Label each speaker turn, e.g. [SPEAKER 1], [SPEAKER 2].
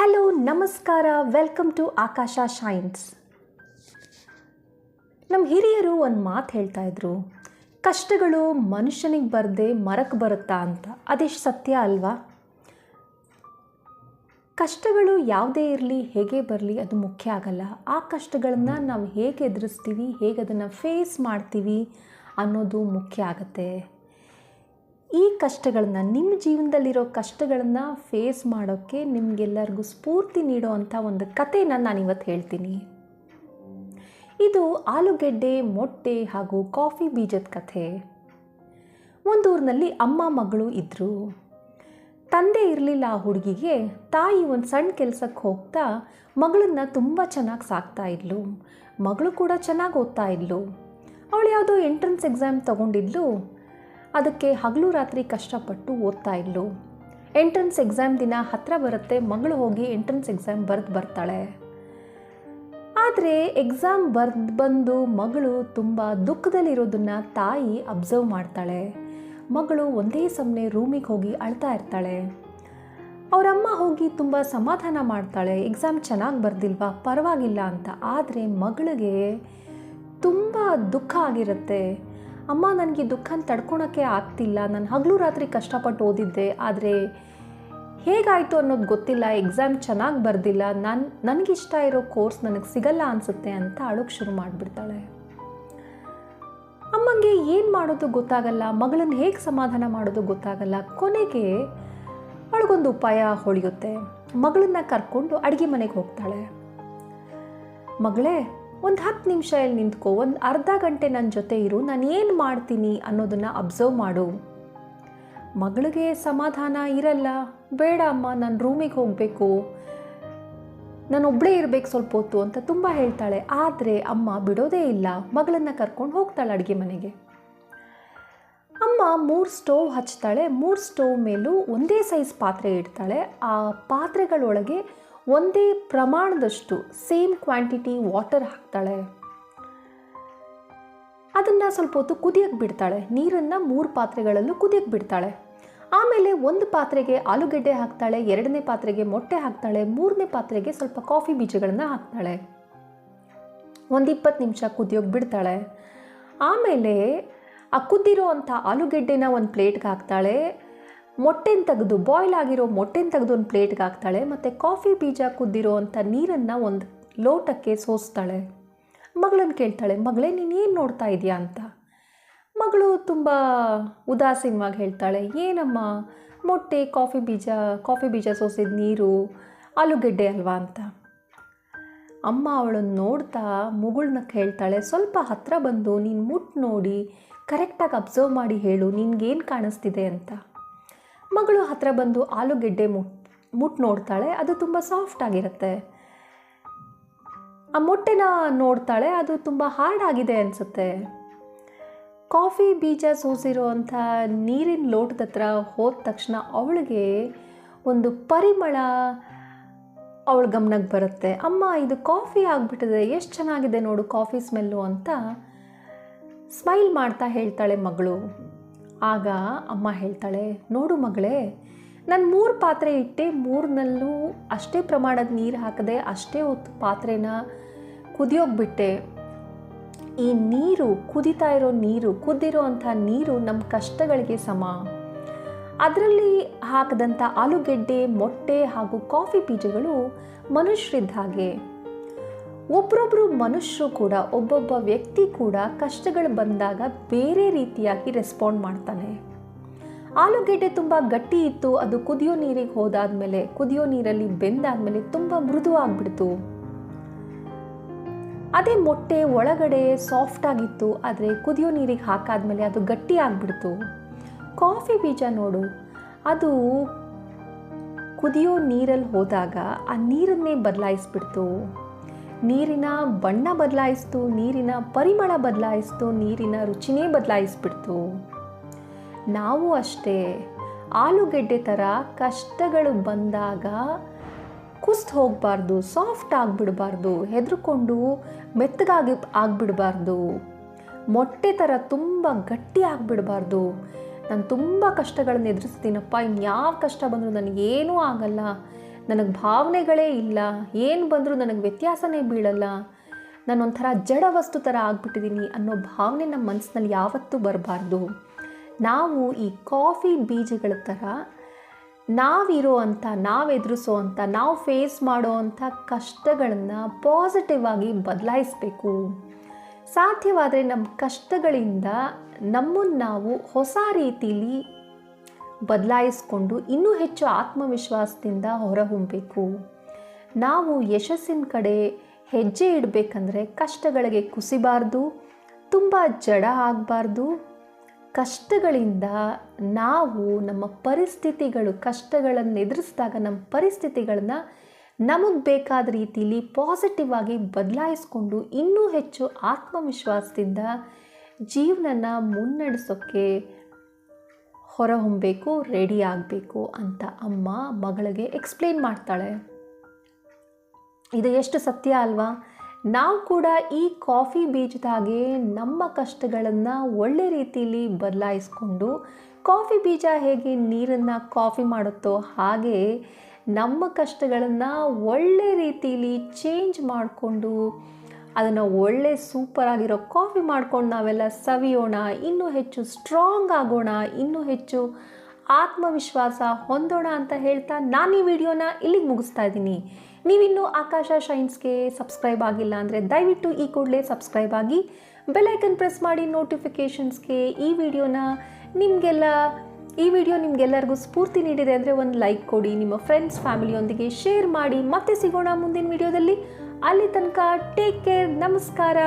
[SPEAKER 1] Hello ನಮಸ್ಕಾರ, welcome to Akash shines. ನಮ್ಮ ಹಿರಿಯರು ಒಂದು ಮಾತು ಹೇಳ್ತಾ ಇದ್ರು, ಕಷ್ಟಗಳು ಮನುಷ್ಯನಿಗೆ ಬರದೆ ಮರಕ್ಕೆ ಬರುತ್ತಾ ಅಂತ. ಅದೆಷ್ಟು ಸತ್ಯ ಅಲ್ವಾ? ಕಷ್ಟಗಳು ಯಾವುದೇ ಇರಲಿ, ಹೇಗೆ ಬರಲಿ, ಅದು ಮುಖ್ಯ ಆಗಲ್ಲ. ಆ ಕಷ್ಟಗಳನ್ನು ನಾವು ಹೇಗೆ ಎದುರಿಸ್ತೀವಿ, ಹೇಗೆ ಅದನ್ನು ಫೇಸ್ ಮಾಡ್ತೀವಿ ಅನ್ನೋದು ಮುಖ್ಯ ಆಗುತ್ತೆ. ಈ ಕಷ್ಟಗಳನ್ನ, ನಿಮ್ಮ ಜೀವನದಲ್ಲಿರೋ ಕಷ್ಟಗಳನ್ನು ಫೇಸ್ ಮಾಡೋಕ್ಕೆ ನಿಮಗೆಲ್ಲರಿಗೂ ಸ್ಫೂರ್ತಿ ನೀಡೋ ಅಂಥ ಒಂದು ಕಥೆನ ನಾನಿವತ್ತು ಹೇಳ್ತೀನಿ. ಇದು ಆಲೂಗೆಡ್ಡೆ, ಮೊಟ್ಟೆ ಹಾಗೂ ಕಾಫಿ ಬೀಜದ ಕಥೆ. ಒಂದೂರಿನಲ್ಲಿ ಅಮ್ಮ ಮಗಳು ಇದ್ದರು. ತಂದೆ ಇರಲಿಲ್ಲ ಆ ಹುಡುಗಿಗೆ. ತಾಯಿ ಒಂದು ಸಣ್ಣ ಕೆಲಸಕ್ಕೆ ಹೋಗ್ತಾ ಮಗಳನ್ನ ತುಂಬ ಚೆನ್ನಾಗಿ ಸಾಕ್ತಾ ಇದ್ಲು. ಮಗಳು ಕೂಡ ಚೆನ್ನಾಗಿ ಓದ್ತಾ ಇದ್ಲು. ಅವಳು ಯಾವುದೋ ಎಂಟ್ರೆನ್ಸ್ ಎಕ್ಸಾಮ್ ತೊಗೊಂಡಿದ್ಲು. ಅದಕ್ಕೆ ಹಗಲು ರಾತ್ರಿ ಕಷ್ಟಪಟ್ಟು ಓದ್ತಾ ಇದ್ಲು. ಎಂಟ್ರೆನ್ಸ್ ಎಕ್ಸಾಮ್ ದಿನ ಹತ್ತಿರ ಬರುತ್ತೆ. ಮಗಳು ಹೋಗಿ ಎಂಟ್ರೆನ್ಸ್ ಎಕ್ಸಾಮ್ ಬರ್ತಾಳೆ. ಆದರೆ ಎಕ್ಸಾಮ್ ಬಂದು ಮಗಳು ತುಂಬ ದುಃಖದಲ್ಲಿರೋದನ್ನು ತಾಯಿ ಅಬ್ಸರ್ವ್ ಮಾಡ್ತಾಳೆ. ಮಗಳು ಒಂದೇ ಸಮನೆ ರೂಮಿಗೆ ಹೋಗಿ ಅಳ್ತಾ ಇರ್ತಾಳೆ. ಅವರಮ್ಮ ಹೋಗಿ ತುಂಬ ಸಮಾಧಾನ ಮಾಡ್ತಾಳೆ, ಎಕ್ಸಾಮ್ ಚೆನ್ನಾಗಿ ಬರ್ದಿಲ್ವಾ, ಪರವಾಗಿಲ್ಲ ಅಂತ. ಆದರೆ ಮಗಳಿಗೆ ತುಂಬ ದುಃಖ ಆಗಿರುತ್ತೆ. ಅಮ್ಮ, ನನಗೆ ದುಃಖನ ತಡ್ಕೊಳಕ್ಕೆ ಆಗ್ತಿಲ್ಲ, ನಾನು ಹಗಲು ರಾತ್ರಿ ಕಷ್ಟಪಟ್ಟು ಓದಿದ್ದೆ, ಆದರೆ ಹೇಗಾಯಿತು ಅನ್ನೋದು ಗೊತ್ತಿಲ್ಲ, ಎಕ್ಸಾಮ್ ಚೆನ್ನಾಗಿ ಬರ್ದಿಲ್ಲ, ನನಗಿಷ್ಟ ಇರೋ ಕೋರ್ಸ್ ನನಗೆ ಸಿಗಲ್ಲ ಅನಿಸುತ್ತೆ ಅಂತ ಅಳೋಕ್ಕೆ ಶುರು ಮಾಡಿಬಿಡ್ತಾಳೆ. ಅಮ್ಮಂಗೆ ಏನು ಮಾಡೋದು ಗೊತ್ತಾಗಲ್ಲ, ಮಗಳನ್ನು ಹೇಗೆ ಸಮಾಧಾನ ಮಾಡೋದು ಗೊತ್ತಾಗಲ್ಲ. ಕೊನೆಗೆ ಅವಳಿಗೊಂದು ಉಪಾಯ ಹೊಳೆಯುತ್ತೆ. ಮಗಳನ್ನ ಕರ್ಕೊಂಡು ಅಡುಗೆ ಮನೆಗೆ ಹೋಗ್ತಾಳೆ. ಮಗಳೇ, ಒಂದು 10 ನಿಮಿಷ ಇಲ್ಲಿ ನಿಂತ್ಕೋ, ಒಂದು ಅರ್ಧ ಗಂಟೆ ನನ್ನ ಜೊತೆ ಇರು, ನಾನು ಏನು ಮಾಡ್ತೀನಿ ಅನ್ನೋದನ್ನು ಅಬ್ಸರ್ವ್ ಮಾಡು. ಮಗಳಿಗೆ ಸಮಾಧಾನ ಇರಲ್ಲ. ಬೇಡ ಅಮ್ಮ, ನಾನು ರೂಮಿಗೆ ಹೋಗಬೇಕು, ನಾನು ಒಬ್ಬಳೇ ಇರಬೇಕು ಸ್ವಲ್ಪ ಹೊತ್ತು ಅಂತ ತುಂಬ ಹೇಳ್ತಾಳೆ. ಆದರೆ ಅಮ್ಮ ಬಿಡೋದೇ ಇಲ್ಲ. ಮಗಳನ್ನು ಕರ್ಕೊಂಡು ಹೋಗ್ತಾಳೆ ಅಡುಗೆ ಮನೆಗೆ. ಅಮ್ಮ 3 ಸ್ಟೋವ್ ಹಚ್ತಾಳೆ. 3 ಸ್ಟೋವ್ ಮೇಲೂ ಒಂದೇ ಸೈಜ್ ಪಾತ್ರೆ ಇಡ್ತಾಳೆ. ಆ ಪಾತ್ರೆಗಳೊಳಗೆ ಒಂದೇ ಪ್ರಮಾಣದಷ್ಟು ಸೇಮ್ ಕ್ವಾಂಟಿಟಿ ವಾಟರ್ ಹಾಕ್ತಾಳೆ. ಅದನ್ನು ಸ್ವಲ್ಪ ಹೊತ್ತು ಕುದಿಯಕ್ಕೆ ಬಿಡ್ತಾಳೆ. ನೀರನ್ನು 3 ಪಾತ್ರೆಗಳಲ್ಲೂ ಕುದಿಯಕ್ಕೆ ಬಿಡ್ತಾಳೆ. ಆಮೇಲೆ ಒಂದು ಪಾತ್ರೆಗೆ ಆಲೂಗೆಡ್ಡೆ ಹಾಕ್ತಾಳೆ, 2ನೇ ಪಾತ್ರೆಗೆ ಮೊಟ್ಟೆ ಹಾಕ್ತಾಳೆ, 3ನೇ ಪಾತ್ರೆಗೆ ಸ್ವಲ್ಪ ಕಾಫಿ ಬೀಜಗಳನ್ನು ಹಾಕ್ತಾಳೆ. ಒಂದು 20 ನಿಮಿಷ ಕುದಿಯೋಕ್ಕೆ ಬಿಡ್ತಾಳೆ. ಆಮೇಲೆ ಆ ಕುದ್ದಿರೋ ಅಂಥ ಆಲೂಗೆಡ್ಡೆನ ಒಂದು ಪ್ಲೇಟ್ಗೆ ಹಾಕ್ತಾಳೆ. ಮೊಟ್ಟೆನ ತೆಗೆದು, ಬಾಯ್ಲ್ ಆಗಿರೋ ಮೊಟ್ಟೆನ ತೆಗೆದು ಒಂದು ಪ್ಲೇಟ್ಗೆ ಹಾಕ್ತಾಳೆ. ಮತ್ತು ಕಾಫಿ ಬೀಜ ಕುದ್ದಿರೋ ಅಂಥ ನೀರನ್ನು ಒಂದು ಲೋಟಕ್ಕೆ ಸೋಸ್ತಾಳೆ. ಮಗಳನ್ನು ಕೇಳ್ತಾಳೆ, ಮಗಳೇ ನೀನೇನು ನೋಡ್ತಾ ಇದೆಯಾ ಅಂತ. ಮಗಳು ತುಂಬ ಉದಾಸೀನವಾಗಿ ಹೇಳ್ತಾಳೆ, ಏನಮ್ಮ, ಮೊಟ್ಟೆ, ಕಾಫಿ ಬೀಜ ಸೋಸಿದ ನೀರು, ಆಲೂಗೆಡ್ಡೆ ಅಲ್ವಾ ಅಂತ. ಅಮ್ಮ ಅವಳನ್ನು ನೋಡ್ತಾ ಮುಗುಳ್ನ ಹೇಳ್ತಾಳೆ, ಸ್ವಲ್ಪ ಹತ್ತಿರ ಬಂದು ನೀನು ಮುಟ್ಟು ನೋಡಿ ಕರೆಕ್ಟಾಗಿ ಅಬ್ಸರ್ವ್ ಮಾಡಿ ಹೇಳು, ನಿನ್ಗೇನು ಕಾಣಿಸ್ತಿದೆ ಅಂತ. ಮಗಳು ಹತ್ತಿರ ಬಂದು ಆಲೂಗೆಡ್ಡೆ ಮುಟ್ಟು ನೋಡ್ತಾಳೆ. ಅದು ತುಂಬ ಸಾಫ್ಟ್ ಆಗಿರುತ್ತೆ. ಆ ಮೊಟ್ಟೆನ ನೋಡ್ತಾಳೆ, ಅದು ತುಂಬ ಹಾರ್ಡ್ ಆಗಿದೆ ಅನಿಸುತ್ತೆ. ಕಾಫಿ ಬೀಜ ಸೋಸಿರೋ ಅಂಥ ನೀರಿನ ಲೋಟದ ಹತ್ರ ಹೋದ ತಕ್ಷಣ ಅವಳಿಗೆ ಒಂದು ಪರಿಮಳ ಅವಳ ಗಮನಕ್ಕೆ ಬರುತ್ತೆ. ಅಮ್ಮ, ಇದು ಕಾಫಿ ಆಗಿಬಿಟ್ಟಿದೆ, ಎಷ್ಟು ಚೆನ್ನಾಗಿದೆ ನೋಡು ಕಾಫಿ ಸ್ಮೆಲ್ಲು ಅಂತ ಸ್ಮೈಲ್ ಮಾಡ್ತಾ ಹೇಳ್ತಾಳೆ ಮಗಳು. ಆಗ ಅಮ್ಮ ಹೇಳ್ತಾಳೆ, ನೋಡು ಮಗಳೇ, ನಾನು 3 ಪಾತ್ರೆ ಇಟ್ಟೆ, 3ನಲ್ಲೂ ಅಷ್ಟೇ ಪ್ರಮಾಣದ ನೀರು ಹಾಕದೆ, ಅಷ್ಟೇ ಹೊತ್ತು ಪಾತ್ರೆನ ಕುದಿಯೋಗ್ಬಿಟ್ಟೆ. ಈ ನೀರು, ಕುದಿತಾ ಇರೋ ನೀರು, ಕುದ್ದಿರೋ ಅಂಥ ನೀರು ನಮ್ಮ ಕಷ್ಟಗಳಿಗೆ ಸಮ. ಅದರಲ್ಲಿ ಹಾಕಿದಂಥ ಆಲೂಗೆಡ್ಡೆ, ಮೊಟ್ಟೆ ಹಾಗೂ ಕಾಫಿ ಬೀಜಗಳು ಮನುಷ್ಯರಿದ್ದ ಹಾಗೆ. ಒಬ್ಬರೊಬ್ಬರು ಮನುಷ್ಯರು ಕೂಡ, ಒಬ್ಬೊಬ್ಬ ವ್ಯಕ್ತಿ ಕೂಡ ಕಷ್ಟಗಳು ಬಂದಾಗ ಬೇರೆ ರೀತಿಯಾಗಿ ರೆಸ್ಪಾಂಡ್ ಮಾಡ್ತಾನೆ. ಆಲೂಗೆಡ್ಡೆ ತುಂಬ ಗಟ್ಟಿ ಇತ್ತು, ಅದು ಕುದಿಯೋ ನೀರಿಗೆ ಹೋದಾದ್ಮೇಲೆ, ಕುದಿಯೋ ನೀರಲ್ಲಿ ಬೆಂದಾದ್ಮೇಲೆ ತುಂಬ ಮೃದುವಾಗಿಬಿಡ್ತು. ಅದೇ ಮೊಟ್ಟೆ ಒಳಗಡೆ ಸಾಫ್ಟ್ ಆಗಿತ್ತು, ಆದರೆ ಕುದಿಯೋ ನೀರಿಗೆ ಹಾಕಾದ್ಮೇಲೆ ಅದು ಗಟ್ಟಿ ಆಗಿಬಿಡ್ತು. ಕಾಫಿ ಬೀಜ ನೋಡು, ಅದು ಕುದಿಯೋ ನೀರಲ್ಲಿ ಹೋದಾಗ ಆ ನೀರನ್ನೇ ಬದಲಾಯಿಸ್ಬಿಡ್ತು. ನೀರಿನ ಬಣ್ಣ ಬದಲಾಯಿಸ್ತು, ನೀರಿನ ಪರಿಮಳ ಬದಲಾಯಿಸ್ತು, ನೀರಿನ ರುಚಿನೇ ಬದಲಾಯಿಸ್ಬಿಡ್ತು. ನಾವು ಅಷ್ಟೇ, ಆಲೂಗೆಡ್ಡೆ ಥರ ಕಷ್ಟಗಳು ಬಂದಾಗ ಕುಸ್ದು ಹೋಗಬಾರ್ದು, ಸಾಫ್ಟ್ ಆಗಿಬಿಡಬಾರ್ದು, ಹೆದರ್ಕೊಂಡು ಆಗ್ಬಿಡಬಾರ್ದು. ಮೊಟ್ಟೆ ಥರ ತುಂಬ ಗಟ್ಟಿ ಆಗಿಬಿಡಬಾರ್ದು. ನಾನು ತುಂಬ ಕಷ್ಟಗಳನ್ನು ಎದುರಿಸ್ತೀನಪ್ಪ, ಇನ್ಯಾವ ಕಷ್ಟ ಬಂದರೂ ನನಗೇನೂ ಆಗಲ್ಲ, ನನಗೆ ಭಾವನೆಗಳೇ ಇಲ್ಲ, ಏನು ಬಂದರೂ ನನಗೆ ವ್ಯತ್ಯಾಸನೇ ಬೀಳಲ್ಲ, ನಾನೊಂಥರ ಜಡ ವಸ್ತು ಥರ ಆಗ್ಬಿಟ್ಟಿದ್ದೀನಿ ಅನ್ನೋ ಭಾವನೆ ನಮ್ಮ ಮನಸ್ಸಿನಲ್ಲಿ ಯಾವತ್ತೂ ಬರಬಾರ್ದು. ನಾವು ಈ ಕಾಫಿ ಬೀಜಗಳ ಥರ ನಾವಿರೋ ಅಂಥ, ನಾವು ಎದುರಿಸೋ ಅಂಥ, ನಾವು ಫೇಸ್ ಮಾಡೋ ಅಂಥ ಕಷ್ಟಗಳನ್ನು ಪಾಸಿಟಿವ್ ಆಗಿ ಬದಲಾಯಿಸಬೇಕು. ಸಾಧ್ಯವಾದರೆ ನಮ್ಮ ಕಷ್ಟಗಳಿಂದ ನಮ್ಮನ್ನು ನಾವು ಹೊಸ ರೀತಿಯಲ್ಲಿ ಬದಲಾಯಿಸ್ಕೊಂಡು ಇನ್ನೂ ಹೆಚ್ಚು ಆತ್ಮವಿಶ್ವಾಸದಿಂದ ಹೊರಹೊಮ್ಮಬೇಕು. ನಾವು ಯಶಸ್ಸಿನ ಕಡೆ ಹೆಜ್ಜೆ ಇಡಬೇಕಂದ್ರೆ ಕಷ್ಟಗಳಿಗೆ ಕುಸಿಬಾರ್ದು, ತುಂಬ ಜಡ ಆಗಬಾರ್ದು. ಕಷ್ಟಗಳಿಂದ ನಾವು ನಮ್ಮ ಪರಿಸ್ಥಿತಿಗಳು, ಕಷ್ಟಗಳನ್ನು ಎದುರಿಸಿದಾಗ ನಮ್ಮ ಪರಿಸ್ಥಿತಿಗಳನ್ನ ನಮಗೆ ಬೇಕಾದ ರೀತಿಯಲ್ಲಿ ಪಾಸಿಟಿವ್ ಆಗಿ ಬದಲಾಯಿಸ್ಕೊಂಡು ಇನ್ನೂ ಹೆಚ್ಚು ಆತ್ಮವಿಶ್ವಾಸದಿಂದ ಜೀವನನ ಮುನ್ನಡೆಸೋಕ್ಕೆ ಹೊರಹೊಮ್ಮಬೇಕು, ರೆಡಿ ಆಗಬೇಕು ಅಂತ ಅಮ್ಮ ಮಗಳಿಗೆ ಎಕ್ಸ್ಪ್ಲೇನ್ ಮಾಡ್ತಾಳೆ. ಇದು ಎಷ್ಟು ಸತ್ಯ ಅಲ್ವಾ? ನಾವು ಕೂಡ ಈ ಕಾಫಿ ಬೀಜದಾಗೆ ನಮ್ಮ ಕಷ್ಟಗಳನ್ನು ಒಳ್ಳೆ ರೀತಿಯಲ್ಲಿ ಬದಲಾಯಿಸ್ಕೊಂಡು, ಕಾಫಿ ಬೀಜ ಹೇಗೆ ನೀರನ್ನು ಕಾಫಿ ಮಾಡುತ್ತೋ ಹಾಗೆ ನಮ್ಮ ಕಷ್ಟಗಳನ್ನು ಒಳ್ಳೆ ರೀತಿಯಲ್ಲಿ ಚೇಂಜ್ ಮಾಡಿಕೊಂಡು ಅದನ್ನು ಒಳ್ಳೆ ಸೂಪರಾಗಿರೋ ಕಾಫಿ ಮಾಡ್ಕೊಂಡು ನಾವೆಲ್ಲ ಸವಿಯೋಣ, ಇನ್ನೂ ಹೆಚ್ಚು ಸ್ಟ್ರಾಂಗ್ ಆಗೋಣ, ಇನ್ನೂ ಹೆಚ್ಚು ಆತ್ಮವಿಶ್ವಾಸ ಹೊಂದೋಣ ಅಂತ ಹೇಳ್ತಾ ನಾನು ಈ ವಿಡಿಯೋನ ಇಲ್ಲಿಗೆ ಮುಗಿಸ್ತಾ ಇದ್ದೀನಿ. ನೀವಿನ್ನೂ ಆಕಾಶ ಶೈನ್ಸ್ಗೆ ಸಬ್ಸ್ಕ್ರೈಬ್ ಆಗಿಲ್ಲ ಅಂದರೆ ದಯವಿಟ್ಟು ಈ ಕೂಡಲೇ ಸಬ್ಸ್ಕ್ರೈಬ್ ಆಗಿ ಬೆಲ್ಲೈಕನ್ ಪ್ರೆಸ್ ಮಾಡಿ ನೋಟಿಫಿಕೇಷನ್ಸ್ಗೆ. ಈ ವಿಡಿಯೋ ನಿಮಗೆಲ್ಲರಿಗೂ ಸ್ಫೂರ್ತಿ ನೀಡಿದೆ ಅಂದರೆ ಒಂದು ಲೈಕ್ ಕೊಡಿ, ನಿಮ್ಮ ಫ್ರೆಂಡ್ಸ್ ಫ್ಯಾಮಿಲಿಯೊಂದಿಗೆ ಶೇರ್ ಮಾಡಿ. ಮತ್ತೆ ಸಿಗೋಣ ಮುಂದಿನ ವಿಡಿಯೋದಲ್ಲಿ. ಅಲ್ಲಿ ತನಕ ಟೇಕ್ ಕೇರ್, ನಮಸ್ಕಾರ.